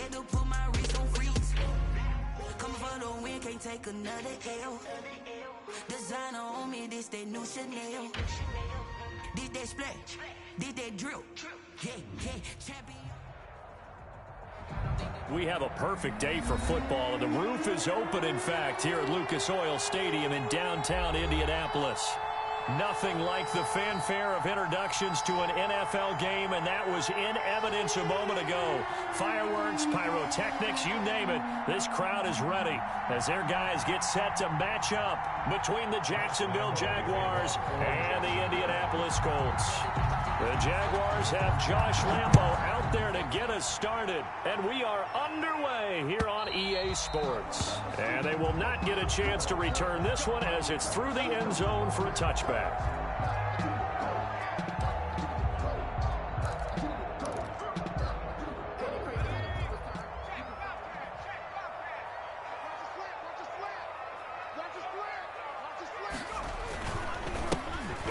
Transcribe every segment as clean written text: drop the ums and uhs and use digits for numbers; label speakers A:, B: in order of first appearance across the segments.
A: Had to put my wrist on freeze. Coming for the win, can't take another L. Designer on me, this that new Chanel. Did that splash, did that drill. Yeah, champion.
B: We have a perfect day for football, and the roof is open, in fact, here at Lucas Oil Stadium in downtown Indianapolis. Nothing like the fanfare of introductions to an NFL game, and that was in evidence a moment ago. Fireworks, pyrotechnics, you name it. This crowd is ready as their guys get set to match up between the Jacksonville Jaguars and the Indianapolis Colts. The Jaguars have Josh Lambo out there to get us started, and we are underway here on EA Sports. And they will not get a chance to return this one as it's through the end zone for a touchback.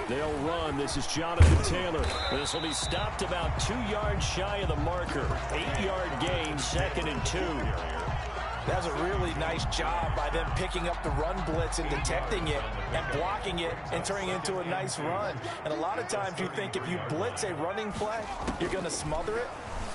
B: They'll run. This is Jonathan Taylor. This will be stopped about 2 yards shy of the marker. 8-yard gain, 2nd and 2.
C: That's a really nice job by them picking up the run blitz and detecting it and blocking it and turning it into a nice run. And a lot of times you think if you blitz a running play, you're going to smother it.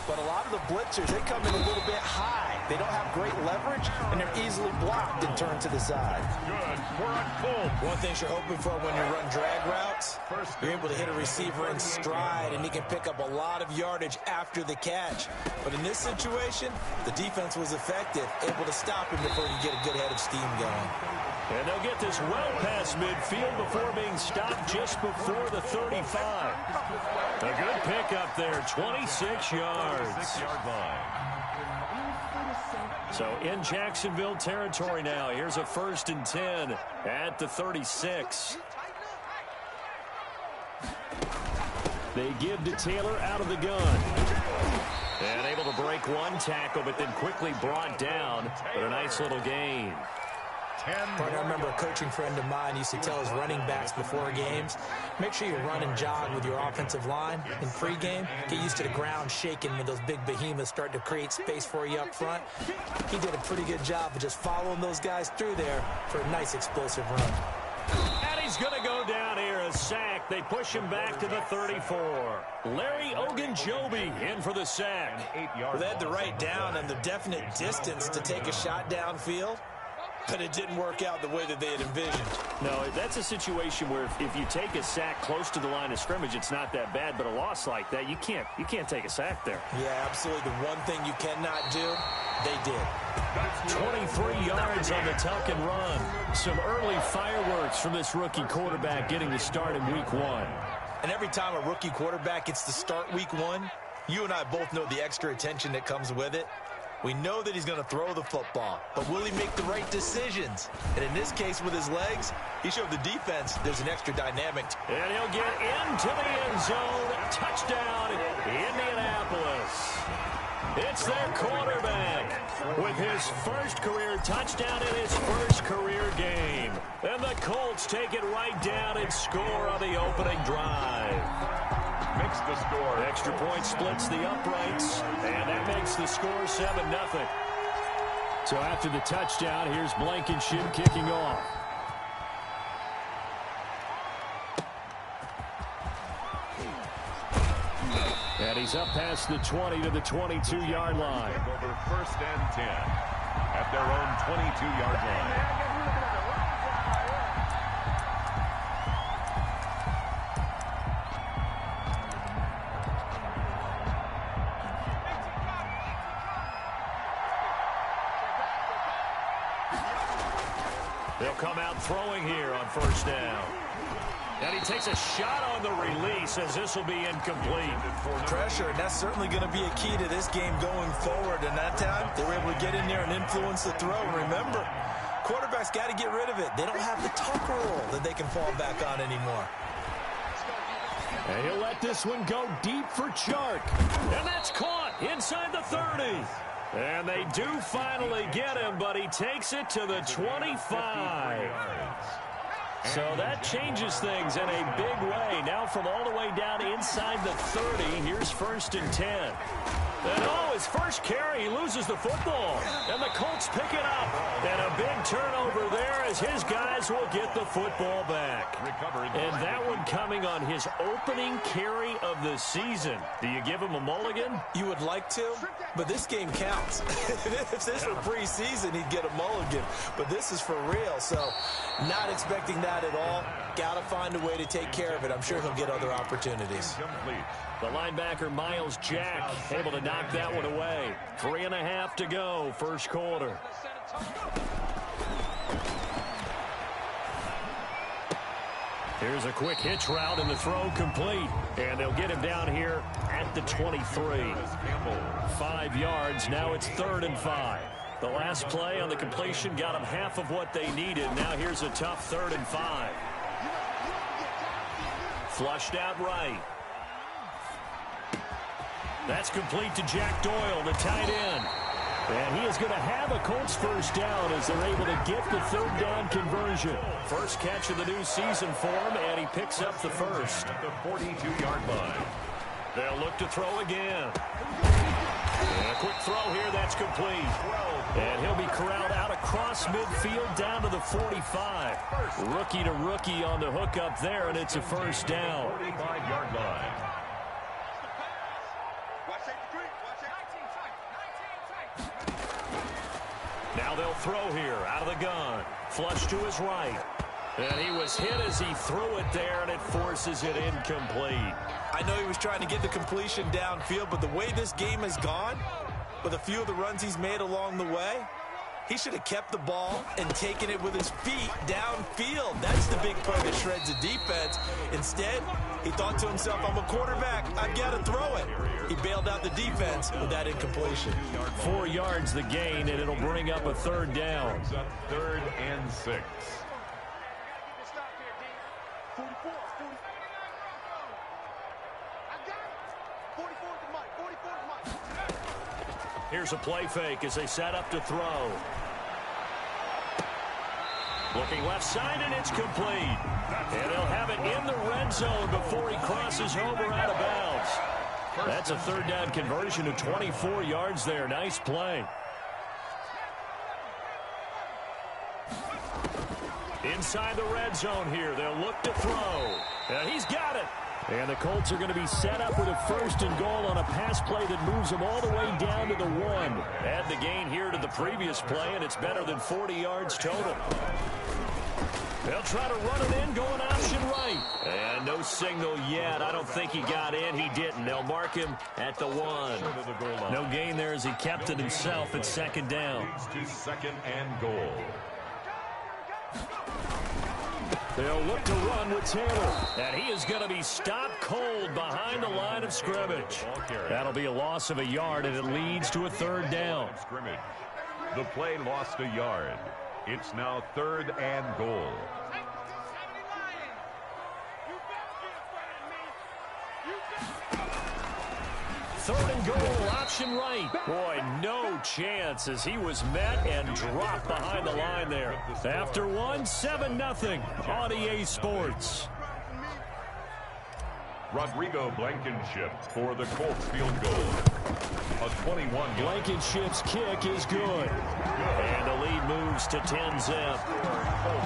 C: But a lot of the blitzers, they come in a little bit high. They don't have great leverage, and they're easily blocked and turned to the side.
D: Good. We're on full.
C: One thing you're hoping for when you run drag routes, you're able to hit a receiver in stride, and he can pick up a lot of yardage after the catch. But in this situation, the defense was effective, able to stop him before he get a good head of steam going.
B: And they'll get this well past midfield before being stopped just before the 35. A good pickup there, 26 yards.
D: 6-yard line.
B: So in Jacksonville territory now. Here's a 1st and 10 at the 36. They give to Taylor out of the gun. And able to break one tackle, but then quickly brought down. But a nice little gain.
C: I remember a coaching friend of mine used to tell his running backs before games, make sure you run and jog with your offensive line in pregame. Get used to the ground shaking when those big behemoths start to create space for you up front. He did a pretty good job of just following those guys through there for a nice explosive run.
B: And he's going to go down here, a sack. They push him back to the 34. Larry Ogunjobi in for the sack.
C: Well, they had the right down and the definite distance to take a shot downfield. But it didn't work out the way that they had envisioned.
B: No, that's a situation where if you take a sack close to the line of scrimmage, it's not that bad. But a loss like that, you can't take a sack there.
C: Yeah, absolutely. The one thing you cannot do, they did.
B: 23 yards on the tuck and run. Some early fireworks from this rookie quarterback getting the start in week 1.
C: And every time a rookie quarterback gets to start week 1, you and I both know the extra attention that comes with it. We know that he's going to throw the football, but will he make the right decisions? And in this case, with his legs, he showed the defense there's an extra dynamic.
B: And he'll get into the end zone. Touchdown, Indianapolis. It's their quarterback with his first career touchdown in his first career game. And the Colts take it right down and score on the opening drive.
D: Makes the score.
B: Extra point splits the uprights, and that makes the score 7-0. So after the touchdown, here's Blankenship kicking off. And he's up past the 20 to the 22-yard line.
D: Over 1st and 10 at their own 22-yard line.
B: They'll come out throwing here on 1st down. And he takes a shot on the release as this will be incomplete.
C: Pressure, and that's certainly going to be a key to this game going forward. And that time, they were able to get in there and influence the throw. Remember, quarterbacks got to get rid of it. They don't have the tucker roll that they can fall back on anymore.
B: And he'll let this one go deep for Chark. And that's caught inside the 30. And they do finally get him, but he takes it to the 25. So that changes things in a big way. Now from all the way down inside the 30, here's 1st and 10. And oh, his first carry, he loses the football. And the Colts pick it up. And a big turnover there as his guys will get the football back. And that one coming on his opening carry of the season. Do you give him a mulligan?
C: You would like to, but this game counts. If this were preseason, he'd get a mulligan. But this is for real, so not expecting that at all. Got to find a way to take care of it. I'm sure he'll get other opportunities.
B: The linebacker, Miles Jack, able to knock that one away. 3.5 to go, first quarter. Here's a quick hitch route, and the throw complete. And they'll get him down here at the 23. 5 yards. Now it's 3rd and 5. The last play on the completion got them half of what they needed. Now here's a tough 3rd and 5. Flushed out right. That's complete to Jack Doyle, the tight end. And he is going to have a Colts first down as they're able to get the 3rd down conversion. First catch of the new season for him, and he picks up the first.
D: At the 42-yard line.
B: They'll look to throw again. And a quick throw here, that's complete. And he'll be corralled out across midfield down to the 45. Rookie to rookie on the hook up there, and it's a first down.
D: 45-yard line.
B: Now they'll throw here out of the gun. Flush to his right. And he was hit as he threw it there, and it forces it incomplete.
C: I know he was trying to get the completion downfield, but the way this game has gone, with a few of the runs he's made along the way, he should have kept the ball and taken it with his feet downfield. That's the big play that shreds the defense. Instead, he thought to himself, I'm a quarterback. I've got to throw it. He bailed out the defense with that incompletion.
B: 4 yards the gain, and it'll bring up a 3rd down.
D: 3rd and 6.
B: Here's a play fake as they set up to throw. Looking left side, and it's complete. And he'll have it in the red zone before he crosses over out of bounds. That's a 3rd down conversion of 24 yards there. Nice play. Inside the red zone here. They'll look to throw. And he's got it. And the Colts are going to be set up with a 1st and goal on a pass play that moves them all the way down to the 1. Add the gain here to the previous play, and it's better than 40 yards total. They'll try to run it in, going option right. And no signal yet. I don't think he got in. He didn't. They'll mark him at the 1. No gain there as he kept it himself at 2nd down.
D: To 2nd and goal.
B: They'll look to run with Taylor. And he is going to be stopped cold behind the line of scrimmage. That'll be a loss of a yard, and it leads to a 3rd down.
D: The play lost a yard. It's now 3rd and goal.
B: 3rd and goal, option right. Boy, no chance as he was met and dropped behind the line there. After 7-0 on EA Sports.
D: Rodrigo Blankenship for the Colts field goal. A 21.
B: Blankenship's kick is good. And the lead moves to 10-zip.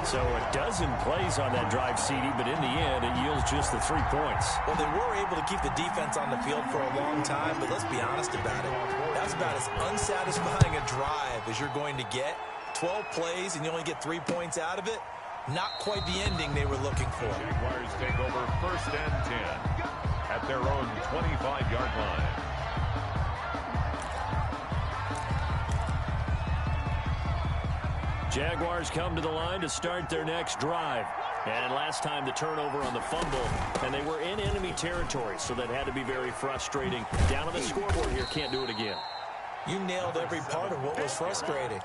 B: So a dozen plays on that drive, CD, but in the end, it yields just the 3 points.
C: Well, they were able to keep the defense on the field for a long time, but let's be honest about it. That's about as unsatisfying a drive as you're going to get. 12 plays, and you only get 3 points out of it. Not quite the ending they were looking for.
D: Jaguars take over 1st and 10 at their own 25-yard line.
B: Jaguars come to the line to start their next drive. And last time the turnover on the fumble, and they were in enemy territory, so that had to be very frustrating. Down on the scoreboard here, can't do it again.
C: You nailed every part of what was frustrating.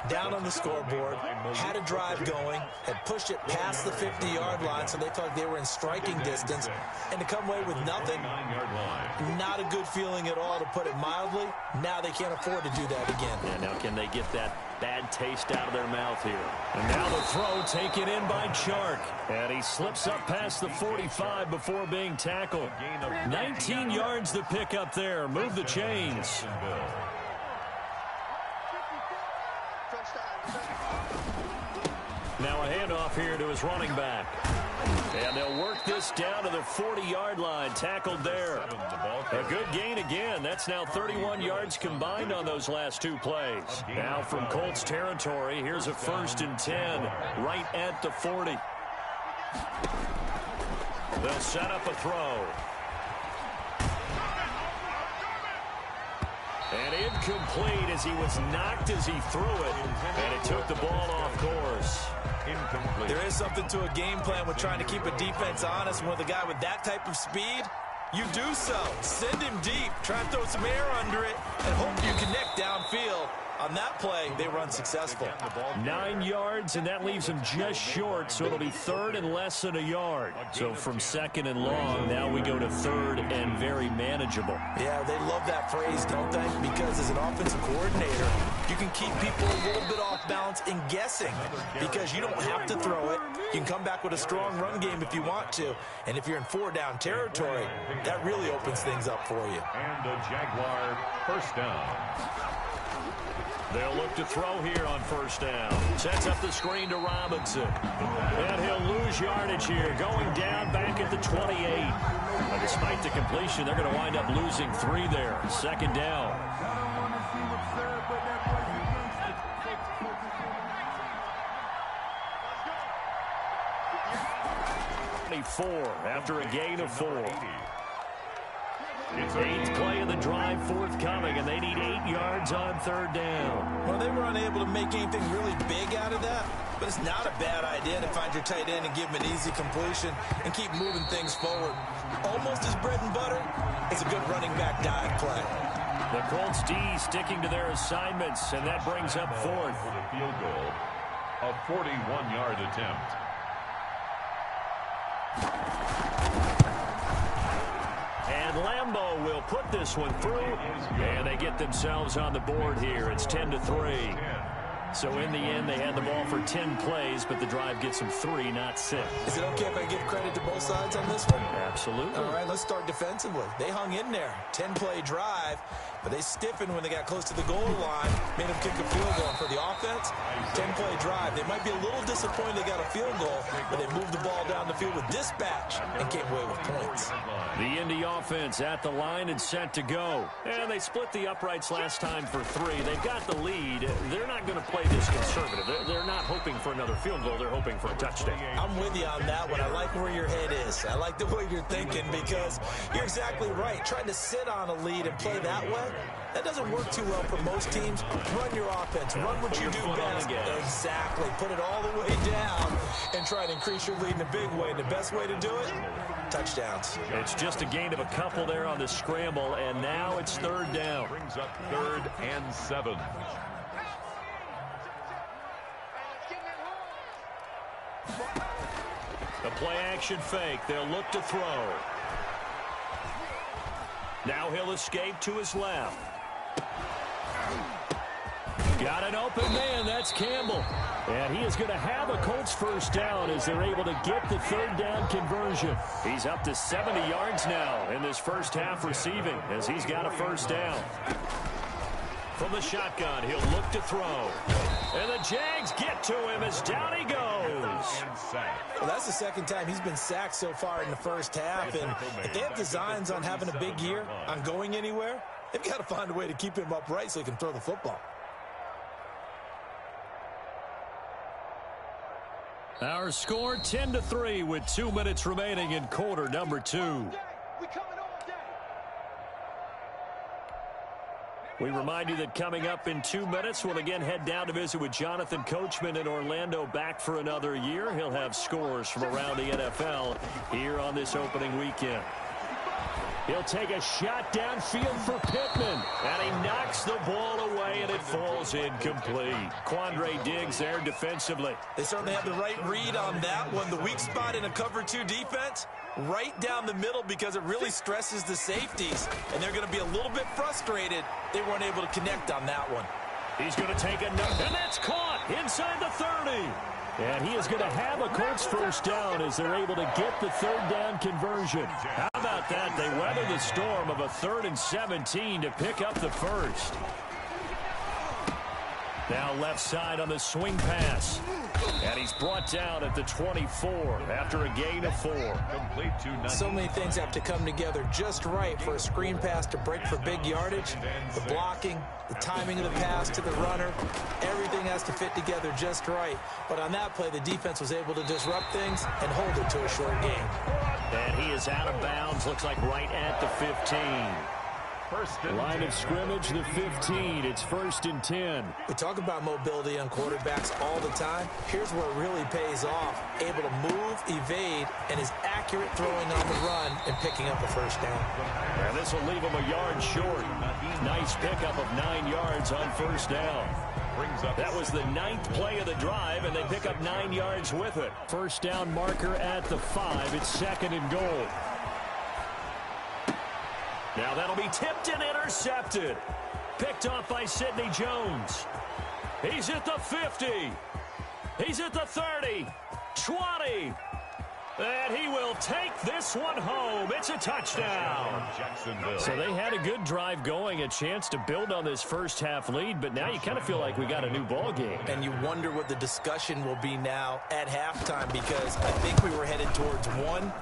C: down on the scoreboard, had a drive going, had pushed it past the 50-yard line, so they felt like they were in striking distance, and to come away with nothing, not a good feeling at all, to put it mildly. Now they can't afford to do that again.
B: Yeah, now can they get that bad taste out of their mouth here? And now the throw taken in by Chark, and he slips up past the 45 before being tackled. 19 yards to pick up there. Move the chains. Now a handoff here to his running back. And they'll work this down to the 40-yard line. Tackled there. A good gain again. That's now 31 yards combined on those last two plays. Now from Colts territory, here's a 1st and 10 right at the 40. They'll set up a throw. And incomplete as he was knocked as he threw it. And it took the ball off course. Incomplete.
C: There is something to a game plan with trying to keep a defense honest. When with a guy with that type of speed, you do so. Send him deep. Try and throw some air under it and hope you connect downfield. On that play, they were unsuccessful.
B: 9 yards, and that leaves him just short, so it'll be 3rd and less than a yard. So from 2nd and long, now we go to 3rd and very manageable.
C: Yeah, they love that phrase, don't they? Because as an offensive coordinator, you can keep people a little bit off balance in guessing because you don't have to throw it. You can come back with a strong run game if you want to. And if you're in 4-down territory, that really opens things up for you.
D: And a Jaguar 1st down.
B: They'll look to throw here on 1st down. Sets up the screen to Robinson. And he'll lose yardage here. Going down back at the 28. But despite the completion, they're going to wind up losing 3 there. 2nd down. 24 after a gain of 4. 8th play of the drive forthcoming, and they need 8 yards on 3rd down.
C: Well, they were unable to make anything really big out of that, but it's not a bad idea to find your tight end and give him an easy completion and keep moving things forward. Almost his bread and butter. It's a good running back dive play.
B: The Colts D sticking to their assignments, and that brings up 4th.
D: For the field goal, a 41-yard attempt.
B: And Lambeau will put this one through, and they get themselves on the board here. It's 10-3. So in the end, they had the ball for 10 plays, but the drive gets them 3, not 6.
C: Is it okay if I give credit to both sides on this one?
B: Absolutely.
C: All right, let's start defensively. They hung in there. 10-play drive, but they stiffened when they got close to the goal line, made them kick a field goal. For the offense, 10-play drive. They might be a little disappointed they got a field goal, but they moved the ball down the field with dispatch and came away with points.
B: The Indy offense at the line and set to go. And they split the uprights last time for 3. They've got the lead. They're not going to play this conservative. They're not hoping for another field goal. They're hoping for a touchdown.
C: I'm with you on that one. I like where your head is. I like the way you're thinking because you're exactly right. Trying to sit on a lead and play that way, that doesn't work too well for most teams. Run your offense. Run what you do best. Exactly. Put it all the way down and try to increase your lead in a big way. And the best way to do it, touchdowns.
B: It's just a gain of a couple there on the scramble, and now it's 3rd down.
D: Brings up 3rd and 7.
B: The play-action fake. They'll look to throw. Now he'll escape to his left. Got an open man. That's Campbell. And he is going to have a Colts 1st down as they're able to get the 3rd down conversion. He's up to 70 yards now in this first half receiving as he's got a 1st down. From the shotgun, he'll look to throw. And the Jags get to him as down he goes.
C: Well, that's the 2nd time he's been sacked so far in the first half. And if they have designs on having a big year, on going anywhere, they've got to find a way to keep him upright so he can throw the football.
B: Our score 10-3 with 2 minutes remaining in quarter number 2. We remind you that coming up in 2 minutes, we'll again head down to visit with Jonathan Coachman in Orlando, back for another year. He'll have scores from around the NFL here on this opening weekend. He'll take a shot downfield for Pittman, and he knocks the ball away and it falls incomplete. Quandre Diggs there defensively.
C: They certainly have the right read on that one. The weak spot in a cover 2 defense, right down the middle, because it really stresses the safeties. And they're going to be a little bit frustrated they weren't able to connect on that one.
B: He's going to take another, and that's caught inside the 30. And he is going to have a Colts first down as they're able to get the third down conversion. How about that? They weather the storm of a 3rd and 17 to pick up the first. Now left side on the swing pass. And he's brought down at the 24 after a gain of 4.
D: Complete to 90.
C: So many things have to come together just right for a screen pass to break for big yardage. The blocking, the timing of the pass to the runner, everything has to fit together just right. But on that play, the defense was able to disrupt things and hold it to a short game.
B: And he is out of bounds, looks like right at the 15. Line of scrimmage, the 15. It's 1st and 10.
C: We talk about mobility on quarterbacks all the time. Here's where it really pays off. Able to move, evade, and is accurate throwing on the run and picking up a first down.
B: And this will leave him a yard short. Nice pickup of 9 yards on first down. That was the 9th play of the drive, and they pick up 9 yards with it. First down marker at the 5. It's 2nd and goal. Now that'll be tipped and intercepted. Picked off by Sidney Jones. He's at the 50. He's at the 30. 20. And he will take this one home. It's a touchdown. So they had a good drive going, a chance to build on this first half lead, but now you kind of feel like we got a new ball game.
C: And you wonder what the discussion will be now at halftime, because I think we were headed towards 1.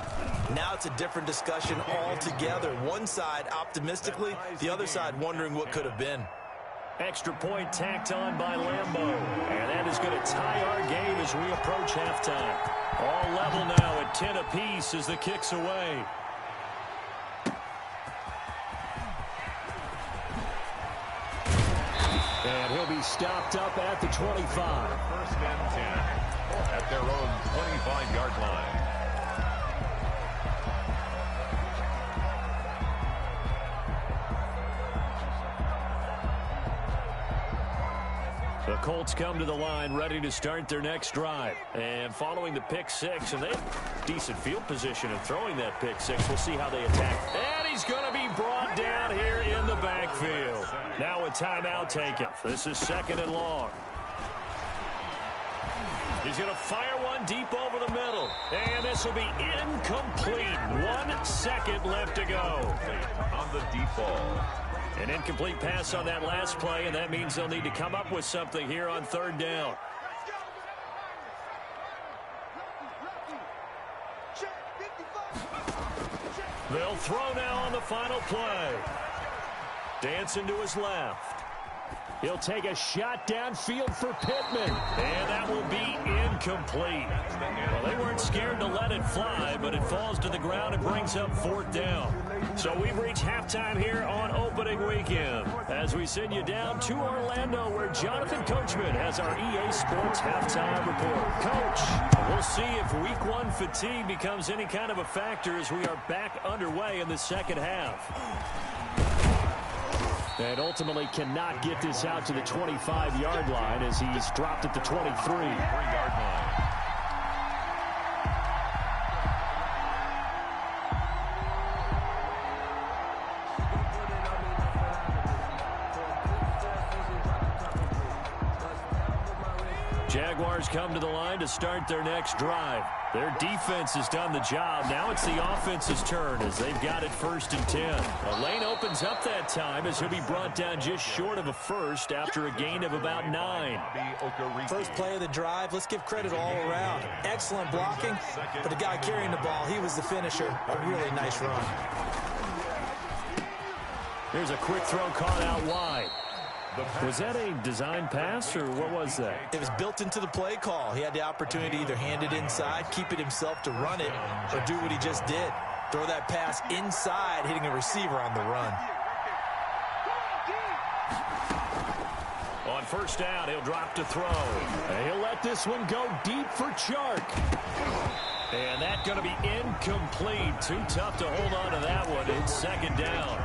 C: Now it's a different discussion altogether. One side optimistically, the other side wondering what could have been.
B: Extra point tacked on by Lambeau. And that is going to tie our game as we approach halftime. All level now at 10 apiece as the kick's away. And he'll be stopped up at the 25.
D: 1st and 10 at their own 25-yard line.
B: The Colts come to the line ready to start their next drive. And following the pick 6, and they have decent field position in throwing that pick 6. We'll see how they attack. And he's going to be brought down here in the backfield. Now a timeout taken. This is 2nd and long. He's going to fire one deep over the middle. And this will be incomplete. 1 second left to go.
D: On the deep ball.
B: An incomplete pass on that last play, and that means they'll need to come up with something here on 3rd down. They'll throw now on the final play. Dancing to his left. He'll take a shot downfield for Pittman, and that will be incomplete. Well, they weren't scared to let it fly, but it falls to the ground and brings up 4th down. So we've reached halftime here on opening weekend as we send you down to Orlando, where Jonathan Coachman has our EA Sports halftime report. Coach, we'll see if week 1 fatigue becomes any kind of a factor as we are back underway in the second half. And ultimately cannot get this out to the 25-yard line as he's dropped at the 23-yard line. Jaguars come to the line to start their next drive. Their defense has done the job. Now it's the offense's turn as they've got it 1st and 10. A lane opens up that time as he'll be brought down just short of a first after a gain of about 9.
C: First play of the drive, let's give credit all around. Excellent blocking, but the guy carrying the ball, he was the finisher. A really nice run.
B: Here's a quick throw caught out wide. Was that a design pass, or what was that?
C: It was built into the play call. He had the opportunity to either hand it inside, keep it himself to run it, or do what he just did. Throw that pass inside, hitting a receiver on the run.
B: On 1st down, he'll drop to throw. And he'll let this one go deep for Chark. And that's going to be incomplete. Too tough to hold on to that one. It's 2nd down.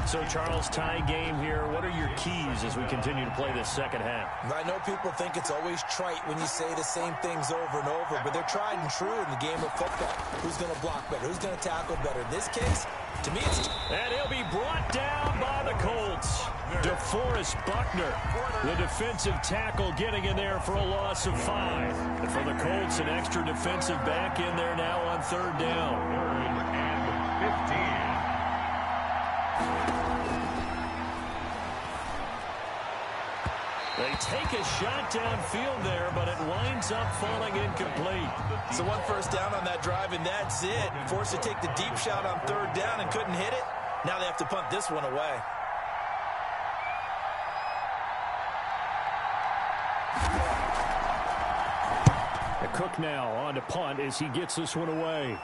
B: So, Charles, tie game here. What are your keys as we continue to play this second half?
C: I know people think it's always trite when you say the same things over and over, but they're tried and true in the game of football. Who's going to block better? Who's going to tackle better? In this case, to me, it's...
B: And he'll be brought down by the Colts. DeForest Buckner, the defensive tackle, getting in there for a loss of 5. And for the Colts, an extra defensive back in there now on third down.
D: 3rd and 15.
B: They take a shot downfield there, but it winds up falling incomplete.
C: So 1 first down on that drive, and that's it. Forced to take the deep shot on 3rd down and couldn't hit it. Now they have to punt this one away.
B: Cook now on to punt as he gets this one away.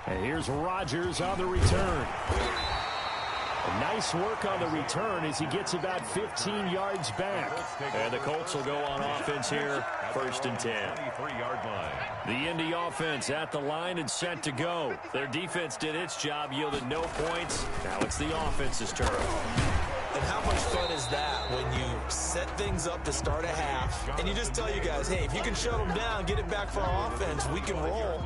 B: And here's Rodgers on the return. Nice work on the return as he gets about 15 yards back. And the Colts will go on offense here, 1st and 10.
D: 23-yard line.
B: The Indy offense at the line and set to go. Their defense did its job, yielded no points. Now it's the offense's turn.
C: And how much fun is that when you set things up to start a half and you just tell you guys, hey, if you can shut them down, get it back for our offense, we can roll.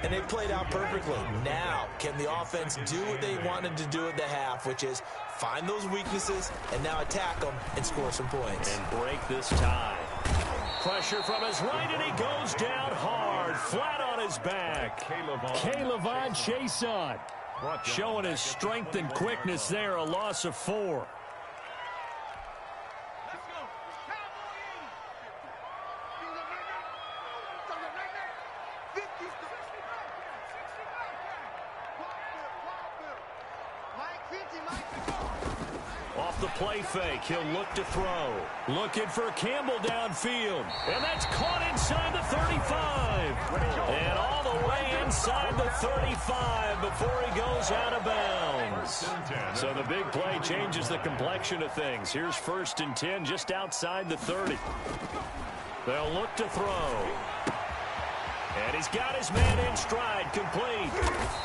C: And they played out perfectly. Now, can the offense do what they wanted to do at the half, which is find those weaknesses and now attack them and score some points.
B: And break this tie. Pressure from his right, and he goes down hard, flat on his back. K'Lavon Chaisson showing his strength and quickness there, a loss of 4. Off the play fake, he'll look to throw. Looking for Campbell downfield. And that's caught inside the 35. And all the way inside the 35 before he goes out of bounds. So the big play changes the complexion of things. Here's 1st and 10 just outside the 30. They'll look to throw. And he's got his man in stride, complete.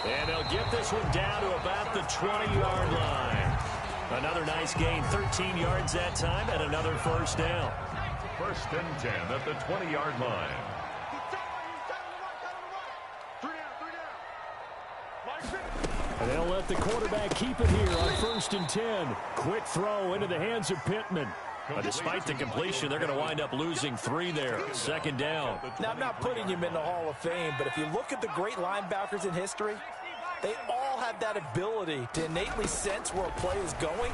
B: And they'll get this one down to about the 20-yard line. Another nice gain, 13 yards that time, and another 1st down.
D: 1st and 10 at the 20-yard line.
B: And they'll let the quarterback keep it here on 1st and 10. Quick throw into the hands of Pittman. But despite the completion, they're going to wind up losing 3 there. 2nd down.
C: Now, I'm not putting him in the Hall of Fame, but if you look at the great linebackers in history, they all have that ability to innately sense where a play is going,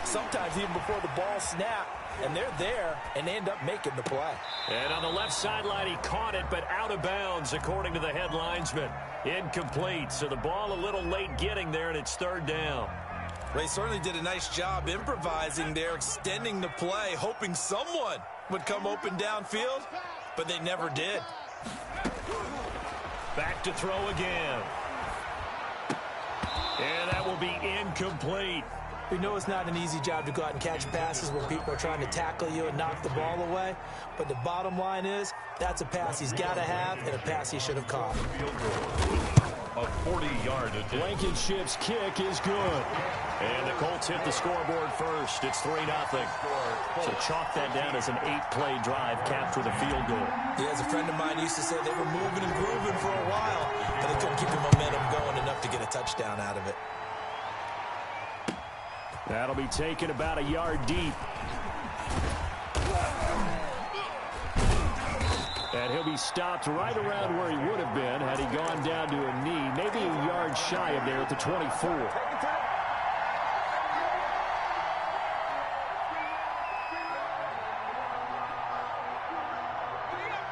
C: sometimes even before the ball snaps, and they're there, and they end up making the play. And on the left sideline, he caught it, but out of bounds, according to the head linesman. Incomplete, so the ball a little late getting there, and it's 3rd down. They certainly did a nice job improvising there, extending the play, hoping someone would come open downfield, but they never did.
B: Back to throw again. And that will be incomplete.
C: We know it's not an easy job to go out and catch passes when people are trying to tackle you and knock the ball away, but the bottom line is that's a pass he's got to have and a pass he should have caught.
D: A 40-yard attempt.
B: Blankenship's kick is good. And the Colts hit the scoreboard first. It's 3-0. So chalk that down as an 8-play drive capped with a field goal.
C: Yeah, as a friend of mine used to say, they were moving and grooving for a while, but they couldn't keep the momentum going enough to get a touchdown out of it.
B: That'll be taken about a yard deep. And he'll be stopped right around where he would have been had he gone down to a knee, maybe a yard shy of there at the 24.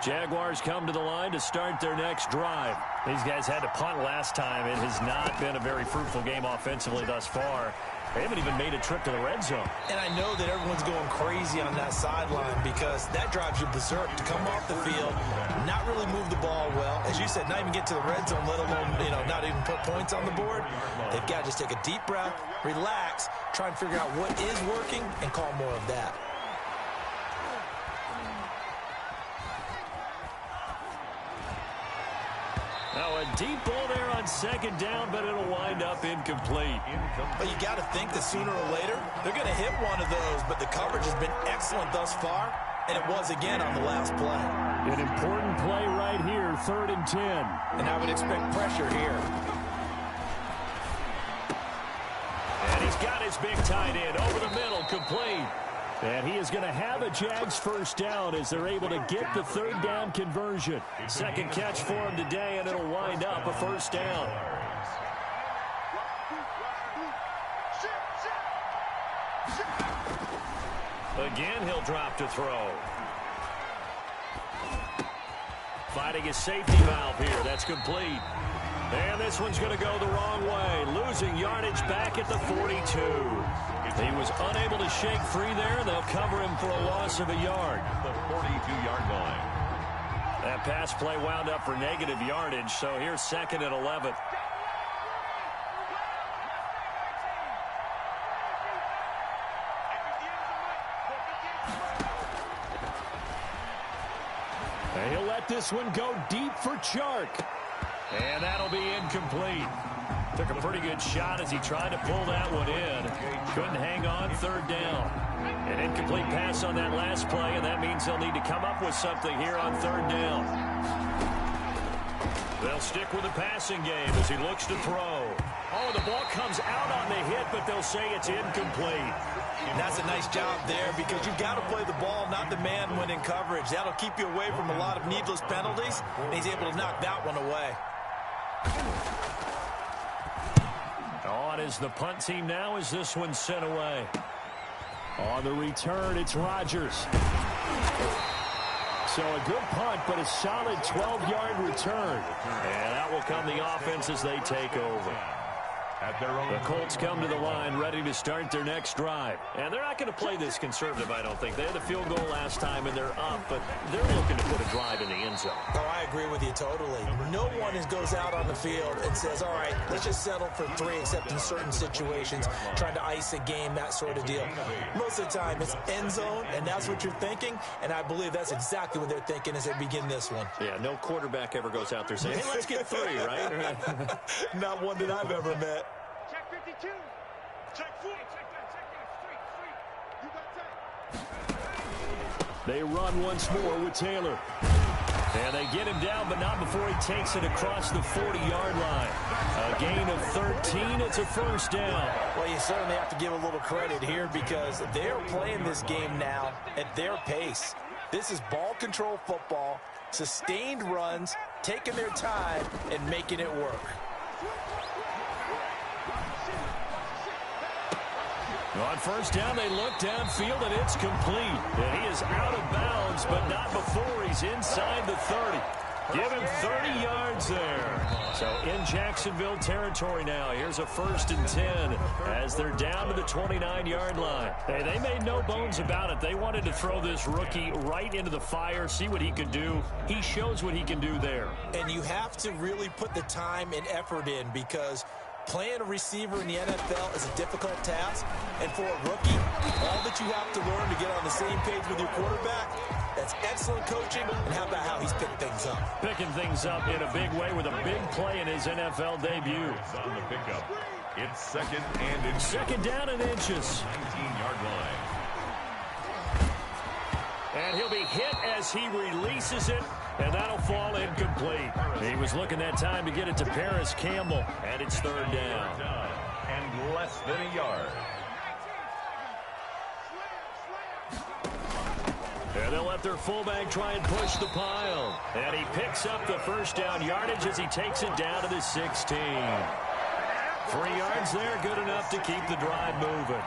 B: Jaguars come to the line to start their next drive. These guys had to punt last time. It has not been a very fruitful game offensively thus far. They haven't even made a trip to the red zone. And I know that everyone's going crazy on that sideline because that drives you berserk to come off the field, not really move the ball well. As you said, not even get to the red zone, let alone, not even put points on the board. They've got to just take a deep breath, relax, try and figure out what is working, and call more of that. Now A deep ball there on second down, but it'll wind up incomplete.
C: But you got to think that sooner or later, they're going to hit one of those, but the coverage has been excellent thus far, and it was again on the last play.
B: An important play right here, 3rd and 10.
C: And I would expect pressure here.
B: And he's got his big tight end over the middle, complete. And he is going to have a Jags first down as they're able to get the 3rd down conversion. Second catch for him today, and it'll wind up a first down. Again, he'll drop to throw. Fighting his safety valve here. That's complete. And this one's going to go the wrong way. Losing yardage back at the 42. He was unable to shake free there. They'll cover him for a loss of a yard.
D: The 42-yard line.
B: That pass play wound up for negative yardage, so here's 2nd and 11. And he'll let this one go deep for Chark. And that'll be incomplete. Took a pretty good shot as he tried to pull that one in. Couldn't hang on, 3rd down. An incomplete pass on that last play, and that means they'll need to come up with something here on 3rd down. They'll stick with the passing game as he looks to throw. Oh, the ball comes out on the hit, but they'll say it's incomplete.
C: And that's a nice job there because you've got to play the ball, not the man when in coverage. That'll keep you away from a lot of needless penalties, and he's able to knock that one away.
B: On is the punt team now as this one's sent away. On the return, it's Rodgers. So a good punt, but a solid 12-yard return. And that will come the offense as they take over. The Colts come to the line ready to start their next drive. And they're not going to play this conservative, I don't think. They had a field goal last time, and they're up, but they're looking to put a drive in the end zone.
C: Oh, I agree with you totally. No one goes out on the field and says, all right, let's just settle for 3, except in certain situations, trying to ice a game, that sort of deal. Most of the time, it's end zone, and that's what you're thinking, and I believe that's exactly what they're thinking as they begin this one.
B: Yeah, no quarterback ever goes out there saying, hey, let's get 3, right?
C: Not one that I've ever met.
E: Check 52. Check 4. Check that. You got that.
B: They run once more with Taylor. And they get him down, but not before he takes it across the 40-yard line. A gain of 13. It's a first down.
C: Well, you certainly have to give a little credit here because they're playing this game now at their pace. This is ball control football, sustained runs, taking their time, and making it work.
B: On first down, they look downfield, and it's complete. And he is out of bounds, but not before he's inside the 30. Give him 30 yards there. So in Jacksonville territory now. Here's a 1st and 10 as they're down to the 29-yard line. Hey, they made no bones about it. They wanted to throw this rookie right into the fire, see what he could do. He shows what he can do there.
C: And you have to really put the time and effort in because playing a receiver in the NFL is a difficult task, and for a rookie, all that you have to learn to get on the same page with your quarterback, that's excellent coaching, and how about how he's picked things up?
B: Picking things up in a big way with a big play in his NFL debut.
D: On the pickup, it's 2nd and inches.
B: 2nd down and inches.
D: 19-yard line.
B: And he'll be hit as he releases it, and that'll fall incomplete. He was looking that time to get it to Paris Campbell, and it's 3rd down.
D: And less than a yard.
B: And they'll let their fullback try and push the pile. And he picks up the first down yardage as he takes it down to the 16. 3 yards there, good enough to keep the drive moving.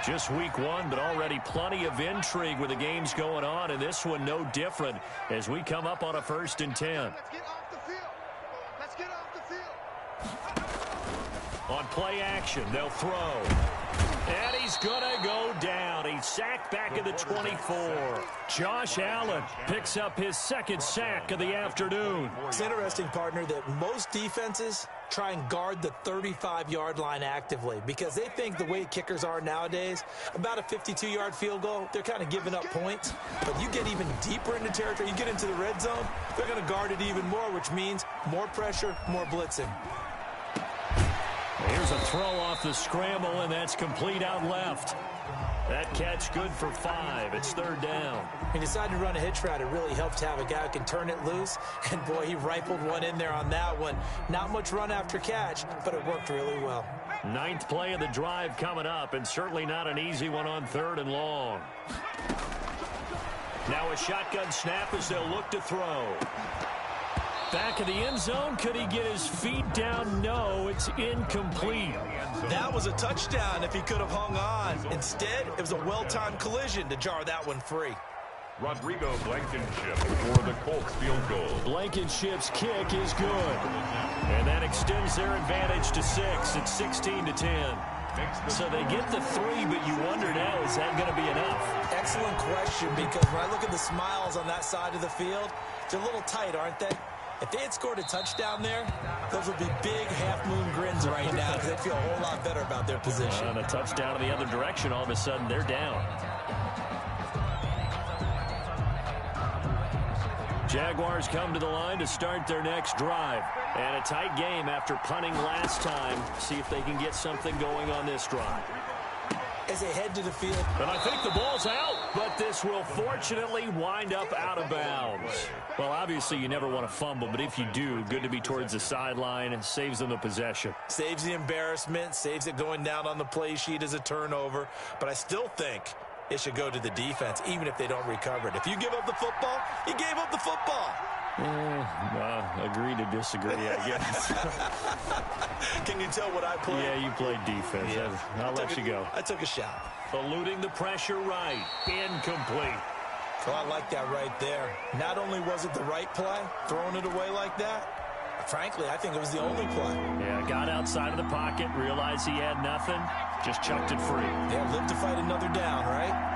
B: Just week 1, but already plenty of intrigue with the games going on, and this one no different as we come up on a 1st and 10.
E: Let's get off the field. Let's get off the field.
B: On play action, they'll throw. And he's going to go down. He's sacked back at the 24. Josh Allen picks up his 2nd sack of the afternoon.
C: It's interesting, partner, that most defenses try and guard the 35-yard line actively because they think the way kickers are nowadays, about a 52-yard field goal, they're kind of giving up points. But you get even deeper into territory, you get into the red zone, they're going to guard it even more, which means more pressure, more blitzing.
B: Here's a throw off the scramble, and that's complete out left. That catch good for 5. It's 3rd down.
C: He decided to run a hitch route. It really helped to have a guy who can turn it loose. And, boy, he rifled one in there on that one. Not much run after catch, but it worked really well.
B: 9th play of the drive coming up, and certainly not an easy one on 3rd and long. Now a shotgun snap as they'll look to throw. Back of the end zone. Could he get his feet down? No, it's incomplete.
C: That was a touchdown if he could have hung on. Instead, it was a well-timed collision to jar that one free.
D: Rodrigo Blankenship for the Colts field goal.
B: Blankenship's kick is good. And that extends their advantage to 6. It's 16-10. So they get the 3, but you wonder now, is that going to be enough?
C: Excellent question, because when I look at the smiles on that side of the field, they're a little tight, aren't they? If they had scored a touchdown there, those would be big half-moon grins right now because they'd feel a whole lot better about their position.
B: And a touchdown in the other direction, all of a sudden they're down. Jaguars come to the line to start their next drive. And a tight game after punting last time. See if they can get something going on this drive.
C: As they head to the field.
B: And I think the ball's out, but this will fortunately wind up out of bounds. Well, obviously you never want to fumble, but if you do, good to be towards the sideline and saves them the possession.
C: Saves the embarrassment, saves it going down on the play sheet as a turnover. But I still think it should go to the defense, even if they don't recover it. If you give up the football, you gave up the football.
B: Agree to disagree, I guess.
C: Can you tell what I played?
B: Yeah, you played defense. Yeah. I'll let you go.
C: I took a shot.
B: Eluding the pressure right. Incomplete.
C: Well, I like that right there. Not only was it the right play, throwing it away like that, frankly, I think it was the only play.
B: Yeah, got outside of the pocket, realized he had nothing, just chucked it free.
C: Yeah, live to fight another down, right?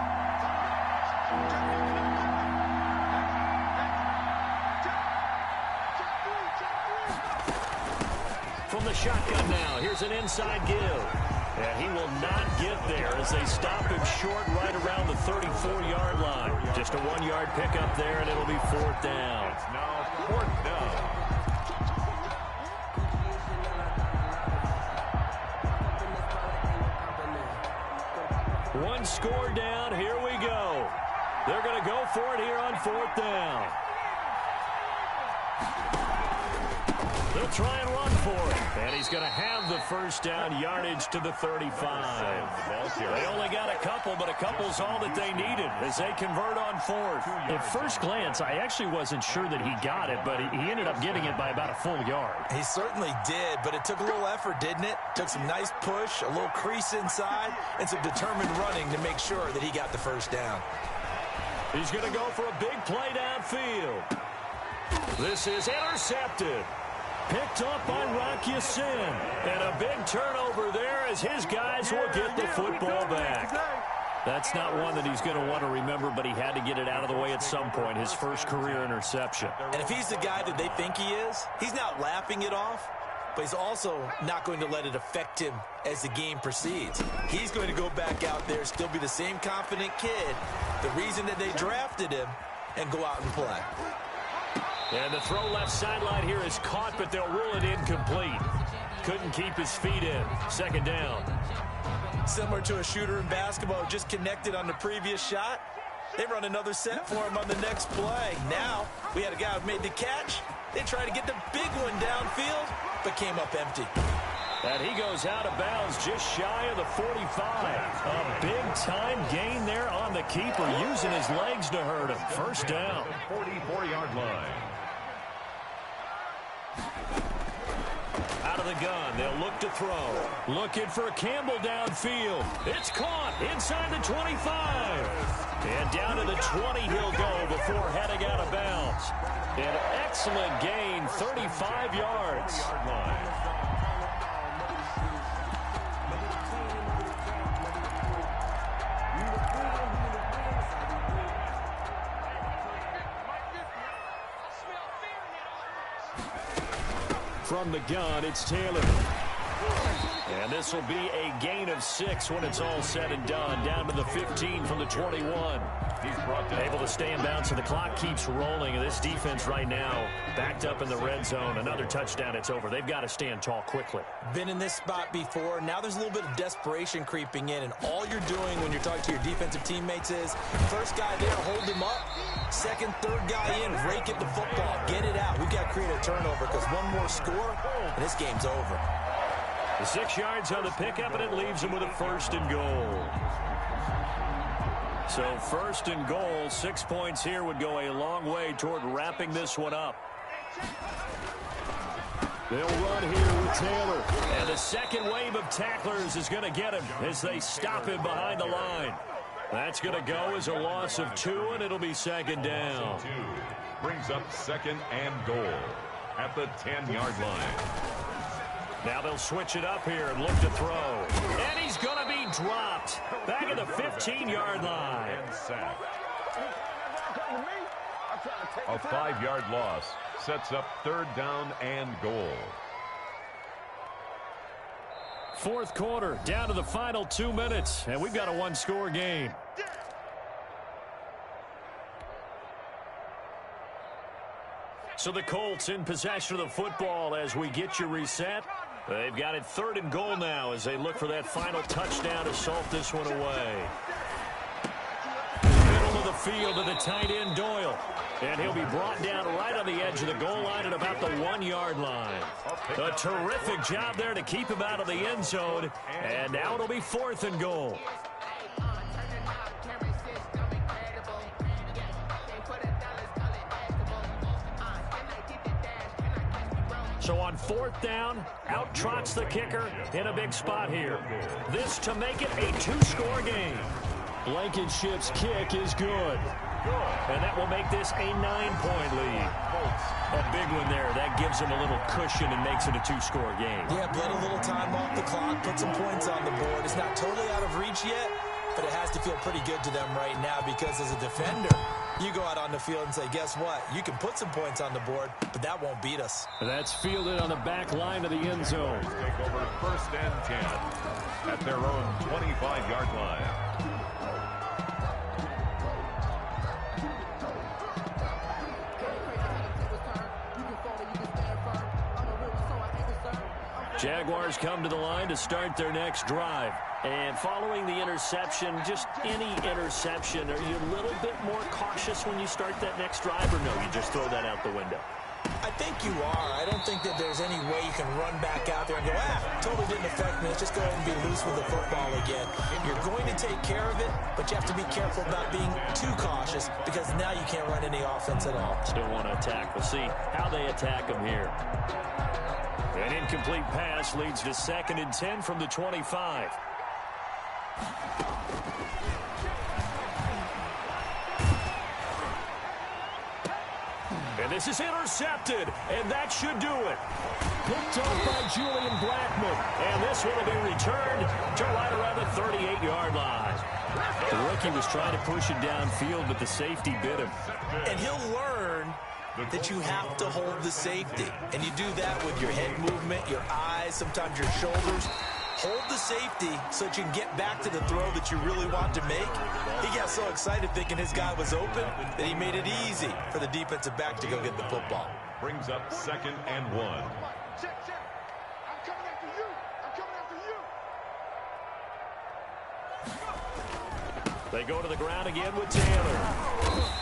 B: From the shotgun now, here's an inside give. Yeah, he will not get there as they stop him short right around the 34-yard line. Just a 1-yard pickup there, and it'll be 4th down.
D: It's now 4th down.
B: One score down. Here we go. They're going to go for it here on 4th down. They'll try and run for it. And he's going to have the first down, yardage to the 35. They only got a couple, but a couple's all that they needed as they convert on 4th. At first glance, I actually wasn't sure that he got it, but he ended up getting it by about a full yard.
C: He certainly did, but it took a little effort, didn't it? Took some nice push, a little crease inside, and some determined running to make sure that he got the first down.
B: He's going to go for a big play downfield. This is intercepted. Picked up by Rocky Sin. And a big turnover there as his guys will get the football back. That's not one that he's going to want to remember, but he had to get it out of the way at some point, his first career interception.
C: And if he's the guy that they think he is, he's not laughing it off, but he's also not going to let it affect him as the game proceeds. He's going to go back out there, still be the same confident kid, the reason that they drafted him, and go out and play.
B: And the throw left sideline here is caught, but they'll rule it incomplete. Couldn't keep his feet in. 2nd down.
C: Similar to a shooter in basketball, just connected on the previous shot. They run another set for him on the next play. Now, we had a guy who made the catch. They tried to get the big one downfield, but came up empty.
B: And he goes out of bounds just shy of the 45. A big-time gain there on the keeper, using his legs to hurt him. First down.
D: 44-yard line.
B: Out of the gun, they'll look to throw. Looking for Campbell downfield. It's caught inside the 25. And down to the 20 he'll go before heading out of bounds. An excellent gain, 35 yards. from the gun, it's Taylor. And this will be a gain of 6 when it's all said and done. Down to the 15 from the 21.
D: He's brought down.
B: Able to stay in bounds, and the clock keeps rolling. And this defense right now backed up in the red zone. Another touchdown, it's over. They've got to stand tall quickly.
C: Been in this spot before. Now there's a little bit of desperation creeping in, and all you're doing when you're talking to your defensive teammates is first guy there, hold him up. Second, third guy in, rake at the football. Get it out. We've got to create a turnover because one more score, and this game's over.
B: 6 yards on the pickup, and it leaves him with a 1st and goal. So 1st and goal, 6 points here would go a long way toward wrapping this one up. They'll run here with Taylor. And the second wave of tacklers is going to get him as they stop him behind the line. That's going to go as a loss of 2, and it'll be 2nd down.
D: Brings up 2nd and goal at the 10-yard line.
B: Now they'll switch it up here and look to throw. And he's going to be dropped back at the 15-yard line.
D: And sacked. A 5-yard loss sets up 3rd down and goal.
B: 4th quarter, down to the final 2 minutes, and we've got a 1-score game. So the Colts in possession of the football as we get you reset. They've got it 3rd and goal now as they look for that final touchdown to salt this one away. Middle of the field to the tight end, Doyle. And he'll be brought down right on the edge of the goal line at about the 1-yard line. A terrific job there to keep him out of the end zone. And now it'll be 4th and goal. So on 4th down, out trots the kicker in a big spot here. This to make it a 2-score game. Blankenship's kick is good. And that will make this a 9-point lead. A big one there. That gives them a little cushion and makes it a 2-score game.
C: Yeah, bled a little time off the clock, put some points on the board. It's not totally out of reach yet, but it has to feel pretty good to them right now because as a defender, you go out on the field and say, guess what? You can put some points on the board, but that won't beat us.
B: That's fielded on the back line of the end zone.
D: Take over 1st and 10 at their own 25-yard line.
B: Jaguars come to the line to start their next drive. And following the interception, just any interception, are you a little bit more cautious when you start that next drive, or no, you just throw that out the window?
C: I think you are. I don't think that there's any way you can run back out there and go, totally didn't affect me. Let's just go ahead and be loose with the football again. You're going to take care of it, but you have to be careful about being too cautious because now you can't run any offense at all.
B: Still want to attack. We'll see how they attack them here. An incomplete pass leads to 2nd and 10 from the 25. And this is intercepted, and that should do it. Picked up by Julian Blackmon, and this one will be returned to right around the 38-yard line. The rookie was trying to push it downfield, but the safety bit him.
C: And he'll learn that you have to hold the safety. And you do that with your head movement, your eyes, sometimes your shoulders. Hold the safety so that you can get back to the throw that you really want to make. He got so excited thinking his guy was open that he made it easy for the defensive back to go get the football.
D: Brings up 2nd and 1.
E: Check. I'm coming after you. I'm coming after you.
B: They go to the ground again with Taylor.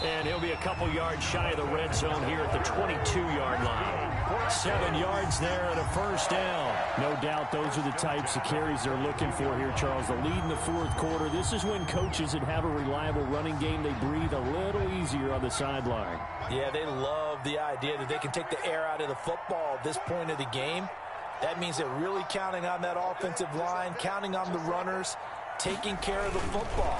B: And he'll be a couple yards shy of the red zone here at the 22-yard line. 7 yards there and a 1st down. No doubt those are the types of carries they're looking for here, Charles. The lead in the 4th quarter. This is when coaches that have a reliable running game, they breathe a little easier on the sideline.
C: Yeah, they love the idea that they can take the air out of the football at this point of the game. That means they're really counting on that offensive line, counting on the runners, taking care of the football.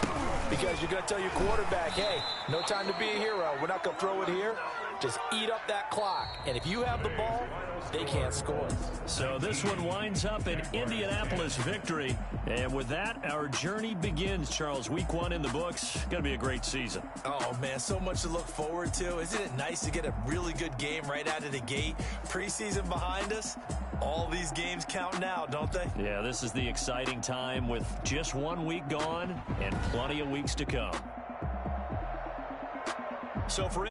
C: Because you're going to tell your quarterback, hey, no time to be a hero. We're not going to throw it here. just eat up that clock. And if you have the ball, they can't score.
B: So this one winds up an Indianapolis victory. And with that, our journey begins, Charles. Week 1 in the books. Going to be a great season.
C: Oh, man, so much to look forward to. Isn't it nice to get a really good game right out of the gate? Preseason behind us. All these games count now, don't they?
B: Yeah, this is the exciting time with just 1 week gone and plenty of weeks to come. So for